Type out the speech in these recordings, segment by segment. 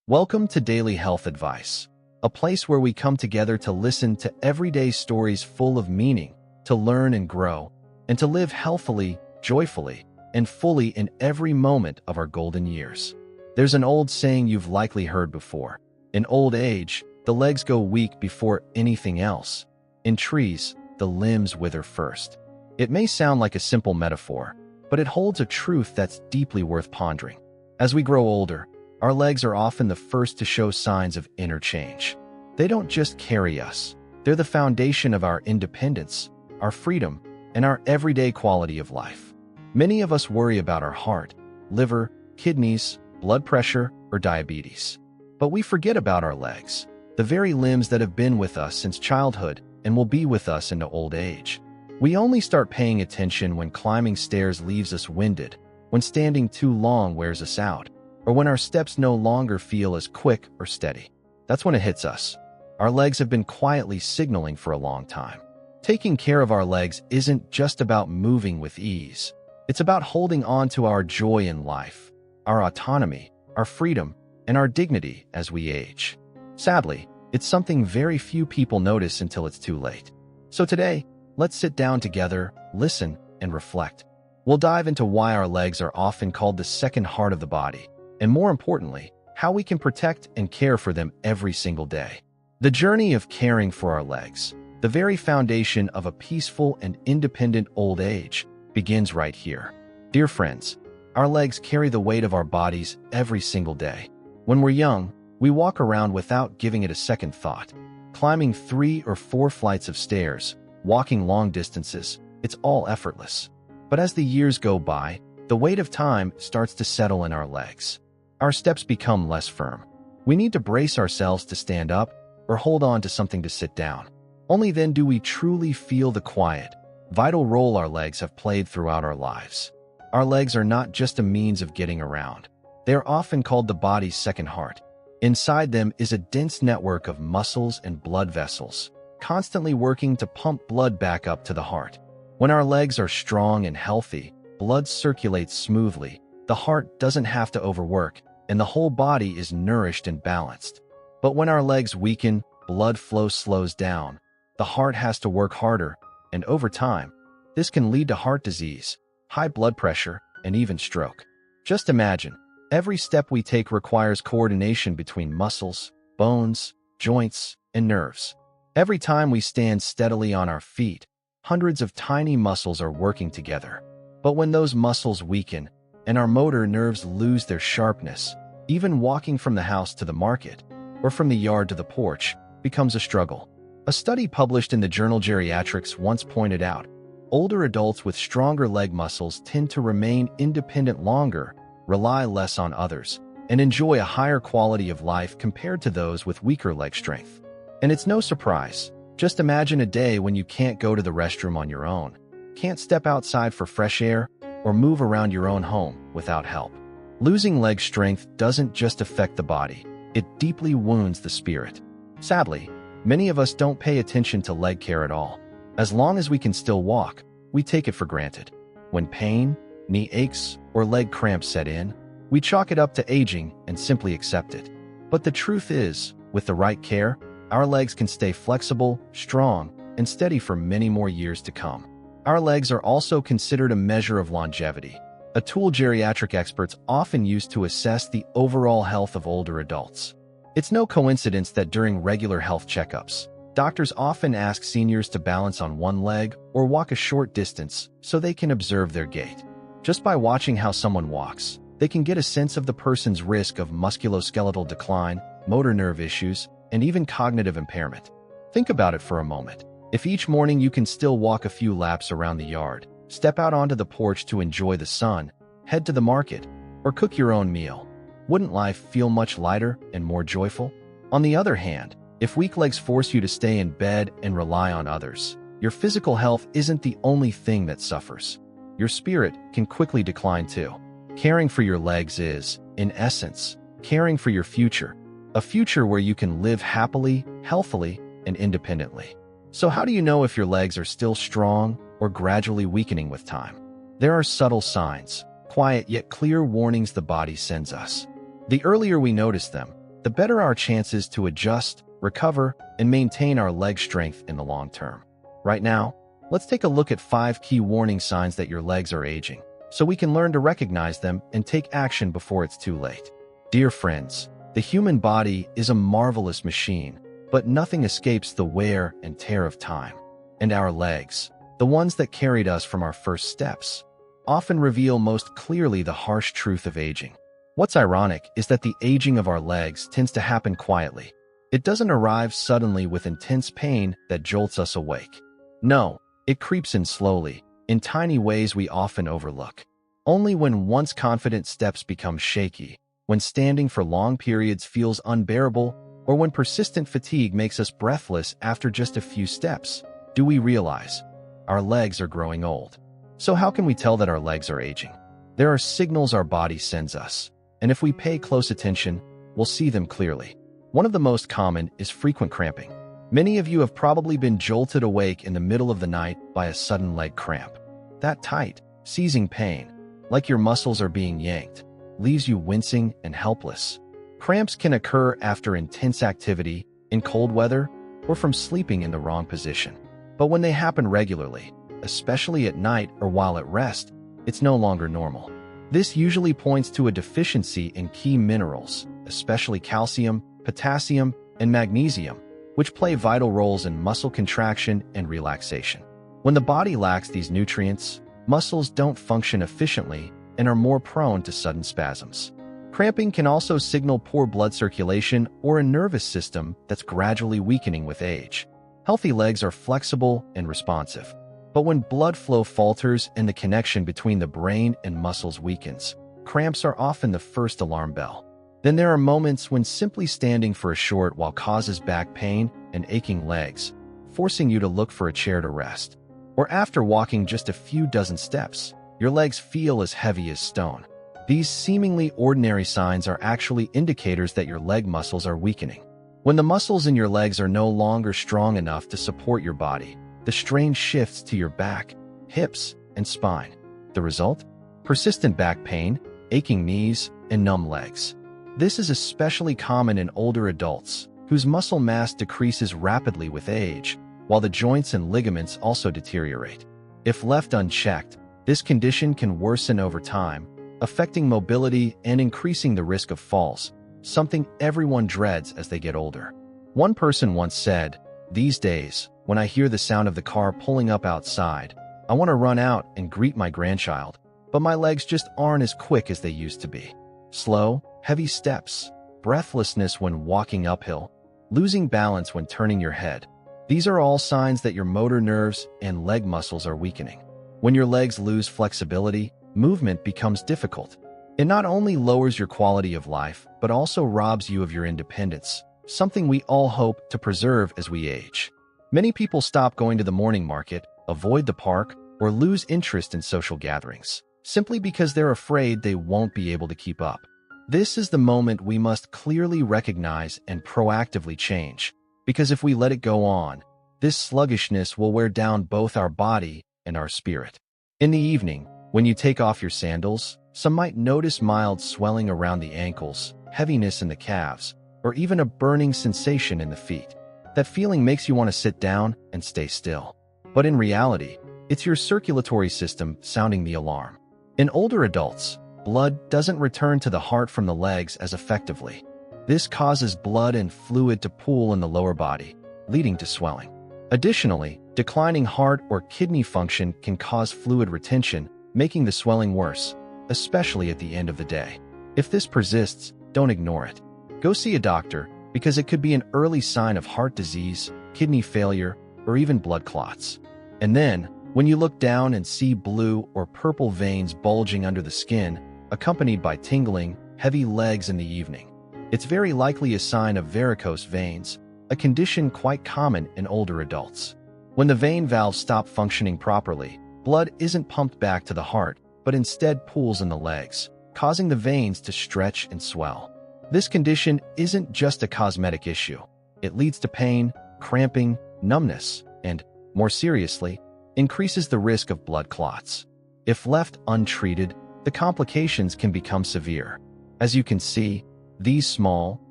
Welcome to Daily Health Advice, a place where we come together to listen to everyday stories full of meaning, to learn and grow, and to live healthily, joyfully, and fully in every moment of our golden years. There's an old saying you've likely heard before. In old age, the legs go weak before anything else. In trees, the limbs wither first. It may sound like a simple metaphor, but it holds a truth that's deeply worth pondering. As we grow older, our legs are often the first to show signs of inner change. They don't just carry us. They're the foundation of our independence, our freedom, and our everyday quality of life. Many of us worry about our heart, liver, kidneys, blood pressure, or diabetes. But we forget about our legs, the very limbs that have been with us since childhood and will be with us into old age. We only start paying attention when climbing stairs leaves us winded, when standing too long wears us out, or when our steps no longer feel as quick or steady. That's when it hits us. Our legs have been quietly signaling for a long time. Taking care of our legs isn't just about moving with ease. It's about holding on to our joy in life, our autonomy, our freedom, and our dignity as we age. Sadly, it's something very few people notice until it's too late. So today, let's sit down together, listen, and reflect. We'll dive into why our legs are often called the second heart of the body, and more importantly, how we can protect and care for them every single day. The journey of caring for our legs, the very foundation of a peaceful and independent old age, begins right here. Dear friends, our legs carry the weight of our bodies every single day. When we're young, we walk around without giving it a second thought. Climbing 3 or 4 flights of stairs, walking long distances, it's all effortless. But as the years go by, the weight of time starts to settle in our legs. Our steps become less firm. We need to brace ourselves to stand up or hold on to something to sit down. Only then do we truly feel the quiet, vital role our legs have played throughout our lives. Our legs are not just a means of getting around. They are often called the body's second heart. Inside them is a dense network of muscles and blood vessels, constantly working to pump blood back up to the heart. When our legs are strong and healthy, blood circulates smoothly, the heart doesn't have to overwork, and the whole body is nourished and balanced. But when our legs weaken, blood flow slows down, the heart has to work harder, and over time, this can lead to heart disease, high blood pressure, and even stroke. Just imagine, every step we take requires coordination between muscles, bones, joints, and nerves. Every time we stand steadily on our feet, hundreds of tiny muscles are working together. But when those muscles weaken, and our motor nerves lose their sharpness, even walking from the house to the market, or from the yard to the porch, becomes a struggle. A study published in the journal Geriatrics once pointed out, older adults with stronger leg muscles tend to remain independent longer, rely less on others, and enjoy a higher quality of life compared to those with weaker leg strength. And it's no surprise. Just imagine a day when you can't go to the restroom on your own, can't step outside for fresh air, or move around your own home without help. Losing leg strength doesn't just affect the body, it deeply wounds the spirit. Sadly, many of us don't pay attention to leg care at all. As long as we can still walk, we take it for granted. When pain, knee aches, or leg cramps set in, we chalk it up to aging and simply accept it. But the truth is, with the right care, our legs can stay flexible, strong, and steady for many more years to come. Our legs are also considered a measure of longevity, a tool geriatric experts often use to assess the overall health of older adults. It's no coincidence that during regular health checkups, doctors often ask seniors to balance on one leg or walk a short distance so they can observe their gait. Just by watching how someone walks, they can get a sense of the person's risk of musculoskeletal decline, motor nerve issues, and even cognitive impairment. Think about it for a moment. If each morning you can still walk a few laps around the yard, step out onto the porch to enjoy the sun, head to the market, or cook your own meal, wouldn't life feel much lighter and more joyful? On the other hand, if weak legs force you to stay in bed and rely on others, your physical health isn't the only thing that suffers. Your spirit can quickly decline too. Caring for your legs is, in essence, caring for your future, a future where you can live happily, healthily, and independently. So how do you know if your legs are still strong or gradually weakening with time? There are subtle signs, quiet yet clear warnings the body sends us. The earlier we notice them, the better our chances to adjust, recover, and maintain our leg strength in the long term. Right now, let's take a look at 5 key warning signs that your legs are aging, so we can learn to recognize them and take action before it's too late. Dear friends, the human body is a marvelous machine, but nothing escapes the wear and tear of time. And our legs, the ones that carried us from our first steps, often reveal most clearly the harsh truth of aging. What's ironic is that the aging of our legs tends to happen quietly. It doesn't arrive suddenly with intense pain that jolts us awake. No, it creeps in slowly, in tiny ways we often overlook. Only when once confident steps become shaky, when standing for long periods feels unbearable, or when persistent fatigue makes us breathless after just a few steps, do we realize our legs are growing old. So how can we tell that our legs are aging? There are signals our body sends us, and if we pay close attention, we'll see them clearly. One of the most common is frequent cramping. Many of you have probably been jolted awake in the middle of the night by a sudden leg cramp. That tight, seizing pain, like your muscles are being yanked, leaves you wincing and helpless. Cramps can occur after intense activity, in cold weather, or from sleeping in the wrong position. But when they happen regularly, especially at night or while at rest, it's no longer normal. This usually points to a deficiency in key minerals, especially calcium, potassium, and magnesium, which play vital roles in muscle contraction and relaxation. When the body lacks these nutrients, muscles don't function efficiently and are more prone to sudden spasms. Cramping can also signal poor blood circulation or a nervous system that's gradually weakening with age. Healthy legs are flexible and responsive, but when blood flow falters and the connection between the brain and muscles weakens, cramps are often the first alarm bell. Then there are moments when simply standing for a short while causes back pain and aching legs, forcing you to look for a chair to rest. Or after walking just a few dozen steps, your legs feel as heavy as stone. These seemingly ordinary signs are actually indicators that your leg muscles are weakening. When the muscles in your legs are no longer strong enough to support your body, the strain shifts to your back, hips, and spine. The result? Persistent back pain, aching knees, and numb legs. This is especially common in older adults, whose muscle mass decreases rapidly with age, while the joints and ligaments also deteriorate. If left unchecked, this condition can worsen over time, affecting mobility and increasing the risk of falls, something everyone dreads as they get older. One person once said, "These days, when I hear the sound of the car pulling up outside, I want to run out and greet my grandchild, but my legs just aren't as quick as they used to be." Slow, heavy steps, breathlessness when walking uphill, losing balance when turning your head. These are all signs that your motor nerves and leg muscles are weakening. When your legs lose flexibility, movement becomes difficult. It not only lowers your quality of life, but also robs you of your independence, something we all hope to preserve as we age. Many people stop going to the morning market, avoid the park, or lose interest in social gatherings, simply because they're afraid they won't be able to keep up. This is the moment we must clearly recognize and proactively change, because if we let it go on, this sluggishness will wear down both our body and our spirit. In the evening, when you take off your sandals, some might notice mild swelling around the ankles, heaviness in the calves, or even a burning sensation in the feet. That feeling makes you want to sit down and stay still. But in reality, it's your circulatory system sounding the alarm. In older adults, blood doesn't return to the heart from the legs as effectively. This causes blood and fluid to pool in the lower body, leading to swelling. Additionally, declining heart or kidney function can cause fluid retention, making the swelling worse, especially at the end of the day. If this persists, don't ignore it. Go see a doctor, because it could be an early sign of heart disease, kidney failure, or even blood clots. And then, when you look down and see blue or purple veins bulging under the skin, accompanied by tingling, heavy legs in the evening, it's very likely a sign of varicose veins, a condition quite common in older adults. When the vein valves stop functioning properly, blood isn't pumped back to the heart, but instead pools in the legs, causing the veins to stretch and swell. This condition isn't just a cosmetic issue. It leads to pain, cramping, numbness, and, more seriously, increases the risk of blood clots. If left untreated, the complications can become severe. As you can see, these small,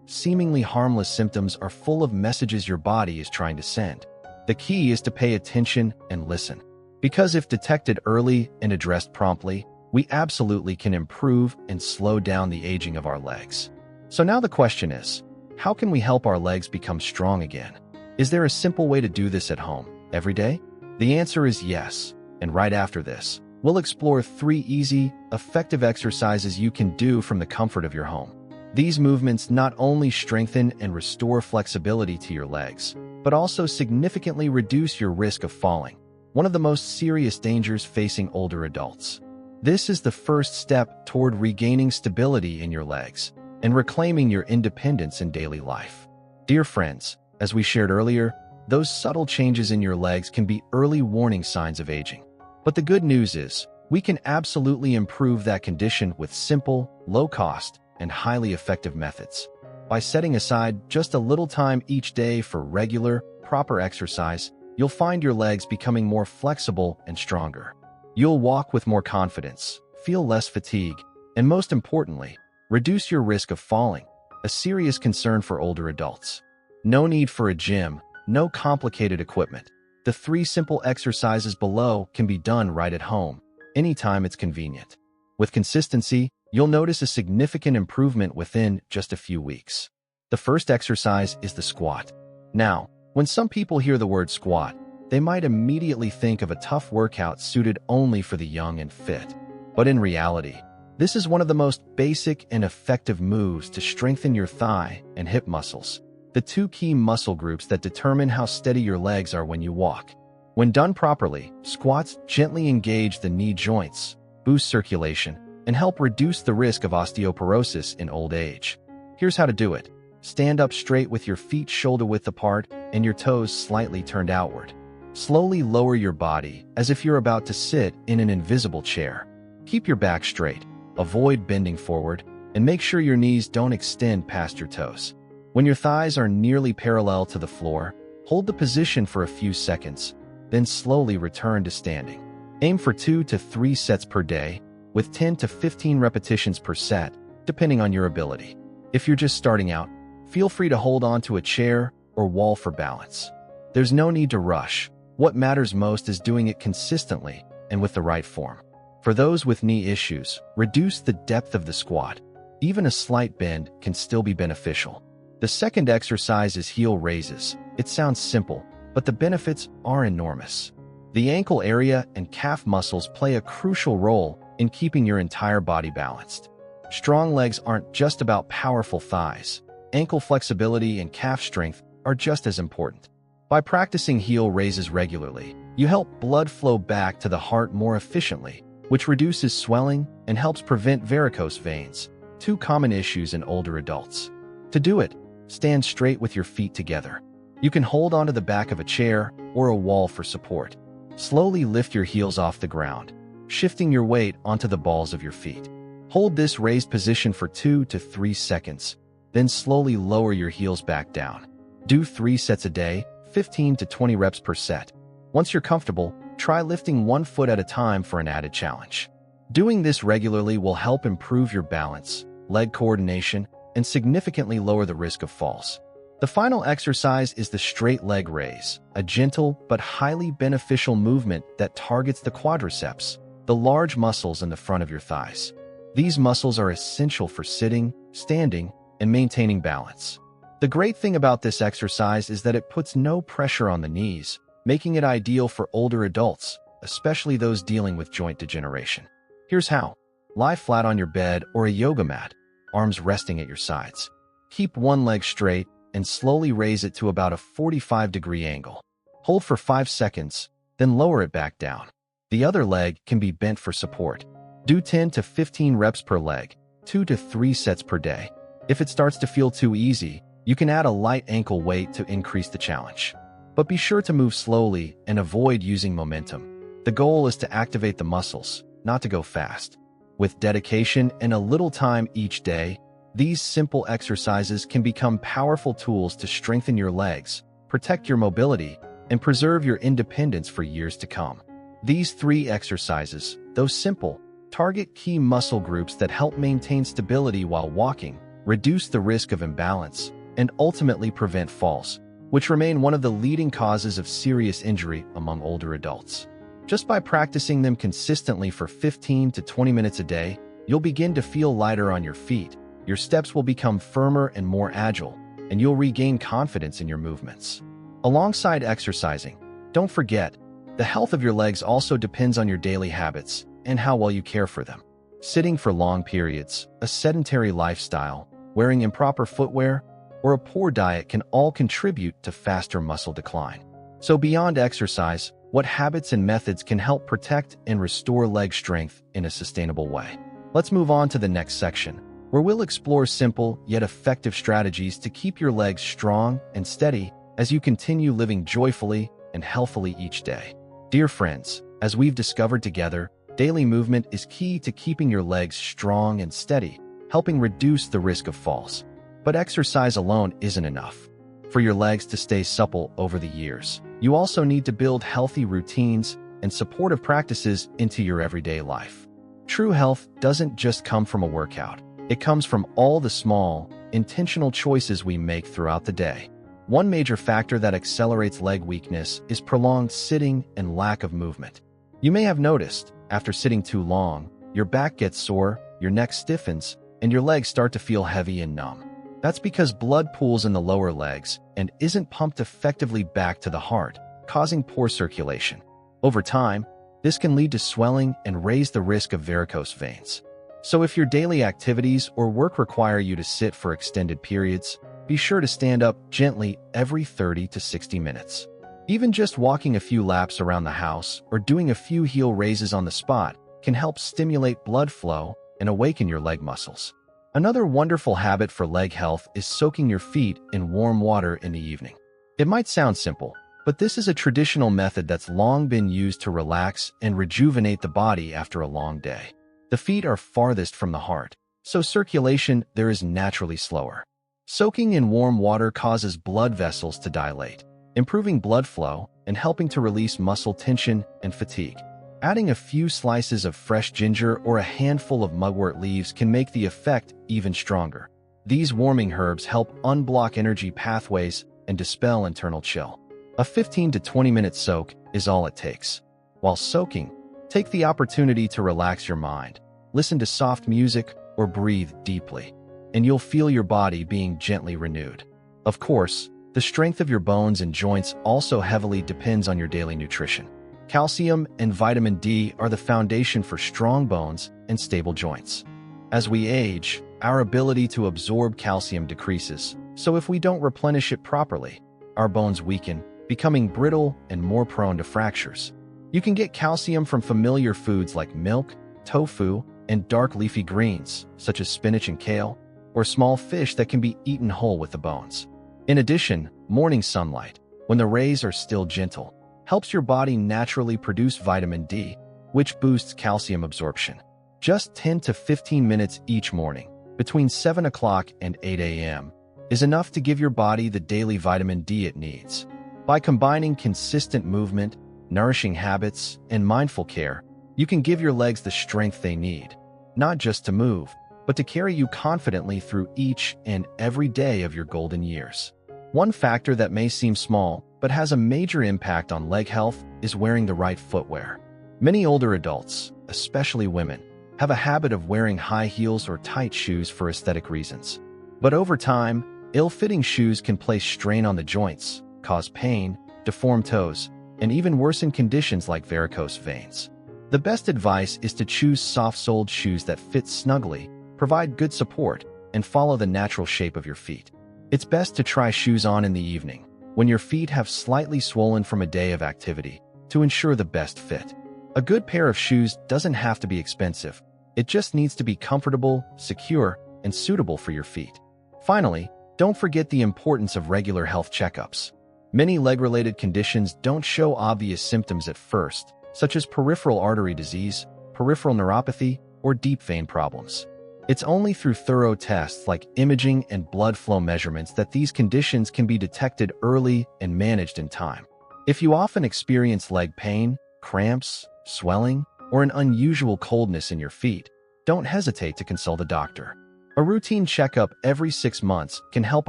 seemingly harmless symptoms are full of messages your body is trying to send. The key is to pay attention and listen. Because if detected early and addressed promptly, we absolutely can improve and slow down the aging of our legs. So now the question is, how can we help our legs become strong again? Is there a simple way to do this at home, every day? The answer is yes, and right after this, we'll explore 3 easy, effective exercises you can do from the comfort of your home. These movements not only strengthen and restore flexibility to your legs, but also significantly reduce your risk of falling, one of the most serious dangers facing older adults. This is the first step toward regaining stability in your legs and reclaiming your independence in daily life. Dear friends, as we shared earlier, those subtle changes in your legs can be early warning signs of aging. But the good news is, we can absolutely improve that condition with simple, low-cost, and highly effective methods. By setting aside just a little time each day for regular, proper exercise, you'll find your legs becoming more flexible and stronger. You'll walk with more confidence, feel less fatigue, and most importantly, reduce your risk of falling, a serious concern for older adults. No need for a gym, no complicated equipment. The 3 simple exercises below can be done right at home, anytime it's convenient. With consistency, you'll notice a significant improvement within just a few weeks. The first exercise is the squat. Now, when some people hear the word squat, they might immediately think of a tough workout suited only for the young and fit. But in reality, this is one of the most basic and effective moves to strengthen your thigh and hip muscles, the 2 key muscle groups that determine how steady your legs are when you walk. When done properly, squats gently engage the knee joints, boost circulation, and help reduce the risk of osteoporosis in old age. Here's how to do it. Stand up straight with your feet shoulder-width apart and your toes slightly turned outward. Slowly lower your body as if you're about to sit in an invisible chair. Keep your back straight, avoid bending forward, and make sure your knees don't extend past your toes. When your thighs are nearly parallel to the floor, hold the position for a few seconds, then slowly return to standing. Aim for 2 to 3 sets per day, with 10 to 15 repetitions per set, depending on your ability. If you're just starting out, feel free to hold on to a chair or wall for balance. There's no need to rush. What matters most is doing it consistently and with the right form. For those with knee issues, reduce the depth of the squat. Even a slight bend can still be beneficial. The second exercise is heel raises. It sounds simple, but the benefits are enormous. The ankle area and calf muscles play a crucial role in keeping your entire body balanced. Strong legs aren't just about powerful thighs. Ankle flexibility and calf strength are just as important. By practicing heel raises regularly, you help blood flow back to the heart more efficiently, which reduces swelling and helps prevent varicose veins, 2 common issues in older adults. To do it, stand straight with your feet together. You can hold onto the back of a chair or a wall for support. Slowly lift your heels off the ground, shifting your weight onto the balls of your feet. Hold this raised position for 2 to 3 seconds, then slowly lower your heels back down. Do 3 sets a day, 15 to 20 reps per set. Once you're comfortable, try lifting 1 foot at a time for an added challenge. Doing this regularly will help improve your balance, leg coordination, and significantly lower the risk of falls. The final exercise is the straight leg raise, a gentle but highly beneficial movement that targets the quadriceps, the large muscles in the front of your thighs. These muscles are essential for sitting, standing, and maintaining balance. The great thing about this exercise is that it puts no pressure on the knees, making it ideal for older adults, especially those dealing with joint degeneration. Here's how. Lie flat on your bed or a yoga mat, arms resting at your sides. Keep one leg straight and slowly raise it to about a 45-degree angle. Hold for 5 seconds, then lower it back down. The other leg can be bent for support. Do 10 to 15 reps per leg, 2 to 3 sets per day. If it starts to feel too easy, you can add a light ankle weight to increase the challenge. But be sure to move slowly and avoid using momentum. The goal is to activate the muscles, not to go fast. With dedication and a little time each day, these simple exercises can become powerful tools to strengthen your legs, protect your mobility, and preserve your independence for years to come. These 3 exercises, though simple, target key muscle groups that help maintain stability while walking, reduce the risk of imbalance, and ultimately prevent falls, which remain one of the leading causes of serious injury among older adults. Just by practicing them consistently for 15 to 20 minutes a day, you'll begin to feel lighter on your feet, your steps will become firmer and more agile, and you'll regain confidence in your movements. Alongside exercising, don't forget, the health of your legs also depends on your daily habits and how well you care for them. Sitting for long periods, a sedentary lifestyle, wearing improper footwear, or a poor diet can all contribute to faster muscle decline. So beyond exercise, what habits and methods can help protect and restore leg strength in a sustainable way? Let's move on to the next section, where we'll explore simple yet effective strategies to keep your legs strong and steady as you continue living joyfully and healthily each day. Dear friends, as we've discovered together, daily movement is key to keeping your legs strong and steady, helping reduce the risk of falls. But exercise alone isn't enough. For your legs to stay supple over the years, you also need to build healthy routines and supportive practices into your everyday life. True health doesn't just come from a workout. It comes from all the small, intentional choices we make throughout the day. One major factor that accelerates leg weakness is prolonged sitting and lack of movement. You may have noticed, after sitting too long, your back gets sore, your neck stiffens, and your legs start to feel heavy and numb. That's because blood pools in the lower legs and isn't pumped effectively back to the heart, causing poor circulation. Over time, this can lead to swelling and raise the risk of varicose veins. So if your daily activities or work require you to sit for extended periods, be sure to stand up gently every 30 to 60 minutes. Even just walking a few laps around the house or doing a few heel raises on the spot can help stimulate blood flow and awaken your leg muscles. Another wonderful habit for leg health is soaking your feet in warm water in the evening. It might sound simple, but this is a traditional method that's long been used to relax and rejuvenate the body after a long day. The feet are farthest from the heart, so circulation there is naturally slower. Soaking in warm water causes blood vessels to dilate, improving blood flow and helping to release muscle tension and fatigue. Adding a few slices of fresh ginger or a handful of mugwort leaves can make the effect even stronger. These warming herbs help unblock energy pathways and dispel internal chill. A 15 to 20 minute soak is all it takes. While soaking, take the opportunity to relax your mind, listen to soft music, or breathe deeply, and you'll feel your body being gently renewed. Of course, the strength of your bones and joints also heavily depends on your daily nutrition. Calcium and vitamin D are the foundation for strong bones and stable joints. As we age, our ability to absorb calcium decreases, so if we don't replenish it properly, our bones weaken, becoming brittle and more prone to fractures. You can get calcium from familiar foods like milk, tofu, and dark leafy greens, such as spinach and kale, or small fish that can be eaten whole with the bones. In addition, morning sunlight, when the rays are still gentle, helps your body naturally produce vitamin D, which boosts calcium absorption. Just 10 to 15 minutes each morning, between 7 o'clock and 8 a.m., is enough to give your body the daily vitamin D it needs. By combining consistent movement, nourishing habits, and mindful care, you can give your legs the strength they need, not just to move, but to carry you confidently through each and every day of your golden years. One factor that may seem small, but has a major impact on leg health is wearing the right footwear. Many older adults, especially women, have a habit of wearing high heels or tight shoes for aesthetic reasons. But over time, ill-fitting shoes can place strain on the joints, cause pain, deform toes, and even worsen conditions like varicose veins. The best advice is to choose soft-soled shoes that fit snugly, provide good support, and follow the natural shape of your feet. It's best to try shoes on in the evening, when your feet have slightly swollen from a day of activity, to ensure the best fit. A good pair of shoes doesn't have to be expensive. It just needs to be comfortable, secure, and suitable for your feet. Finally, don't forget the importance of regular health checkups. Many leg-related conditions don't show obvious symptoms at first, such as peripheral artery disease, peripheral neuropathy, or deep vein problems. It's only through thorough tests like imaging and blood flow measurements that these conditions can be detected early and managed in time. If you often experience leg pain, cramps, swelling, or an unusual coldness in your feet, don't hesitate to consult a doctor. A routine checkup every 6 months can help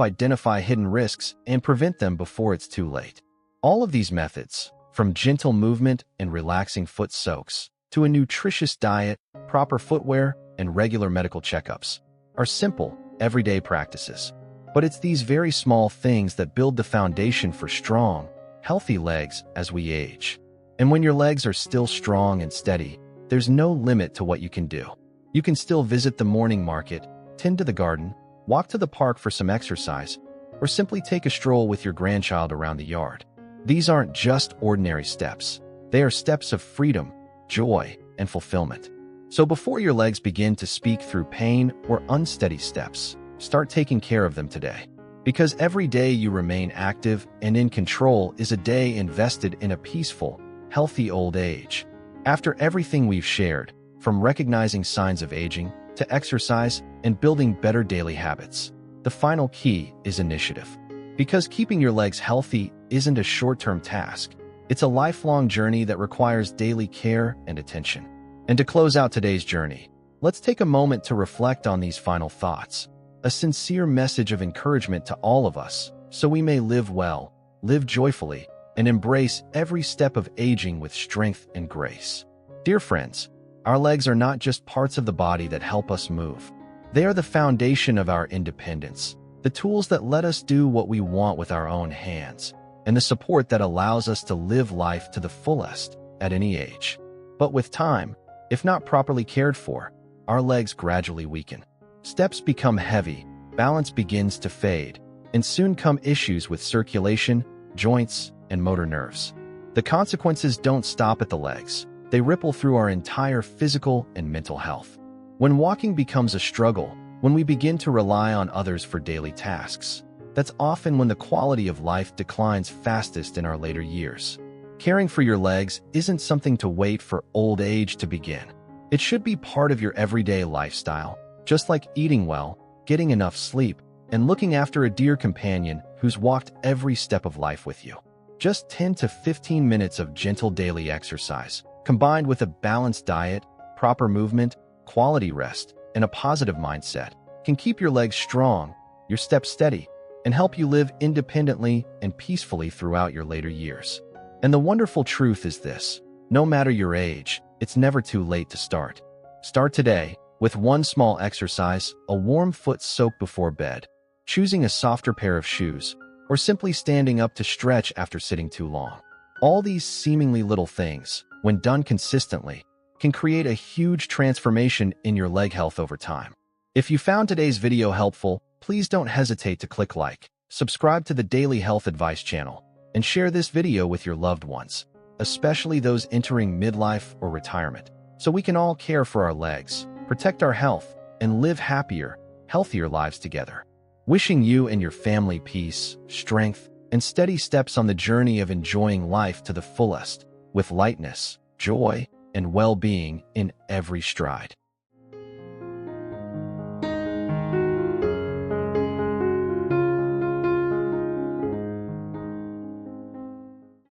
identify hidden risks and prevent them before it's too late. All of these methods, from gentle movement and relaxing foot soaks to a nutritious diet, proper footwear, and regular medical checkups, are simple, everyday practices. But it's these very small things that build the foundation for strong, healthy legs as we age. And when your legs are still strong and steady, there's no limit to what you can do. You can still visit the morning market, tend to the garden, walk to the park for some exercise, or simply take a stroll with your grandchild around the yard. These aren't just ordinary steps. They are steps of freedom, joy, and fulfillment. So before your legs begin to speak through pain or unsteady steps, start taking care of them today. Because every day you remain active and in control is a day invested in a peaceful, healthy old age. After everything we've shared, from recognizing signs of aging to exercise and building better daily habits, the final key is initiative. Because keeping your legs healthy isn't a short-term task. It's a lifelong journey that requires daily care and attention. And to close out today's journey, let's take a moment to reflect on these final thoughts. A sincere message of encouragement to all of us, so we may live well, live joyfully, and embrace every step of aging with strength and grace. Dear friends, our legs are not just parts of the body that help us move. They are the foundation of our independence, the tools that let us do what we want with our own hands, and the support that allows us to live life to the fullest at any age. But with time, if not properly cared for, our legs gradually weaken. Steps become heavy, balance begins to fade, and soon come issues with circulation, joints, and motor nerves. The consequences don't stop at the legs. They ripple through our entire physical and mental health. When walking becomes a struggle, when we begin to rely on others for daily tasks, that's often when the quality of life declines fastest in our later years. Caring for your legs isn't something to wait for old age to begin. It should be part of your everyday lifestyle, just like eating well, getting enough sleep, and looking after a dear companion who's walked every step of life with you. Just 10 to 15 minutes of gentle daily exercise, combined with a balanced diet, proper movement, quality rest, and a positive mindset, can keep your legs strong, your steps steady, and help you live independently and peacefully throughout your later years. And the wonderful truth is this: no matter your age, it's never too late to start. Start today with one small exercise, a warm foot soak before bed, choosing a softer pair of shoes, or simply standing up to stretch after sitting too long. All these seemingly little things, when done consistently, can create a huge transformation in your leg health over time. If you found today's video helpful, please don't hesitate to click like, subscribe to the Daily Health Advice channel, and share this video with your loved ones, especially those entering midlife or retirement, so we can all care for our legs, protect our health, and live happier, healthier lives together. Wishing you and your family peace, strength, and steady steps on the journey of enjoying life to the fullest, with lightness, joy, and well-being in every stride.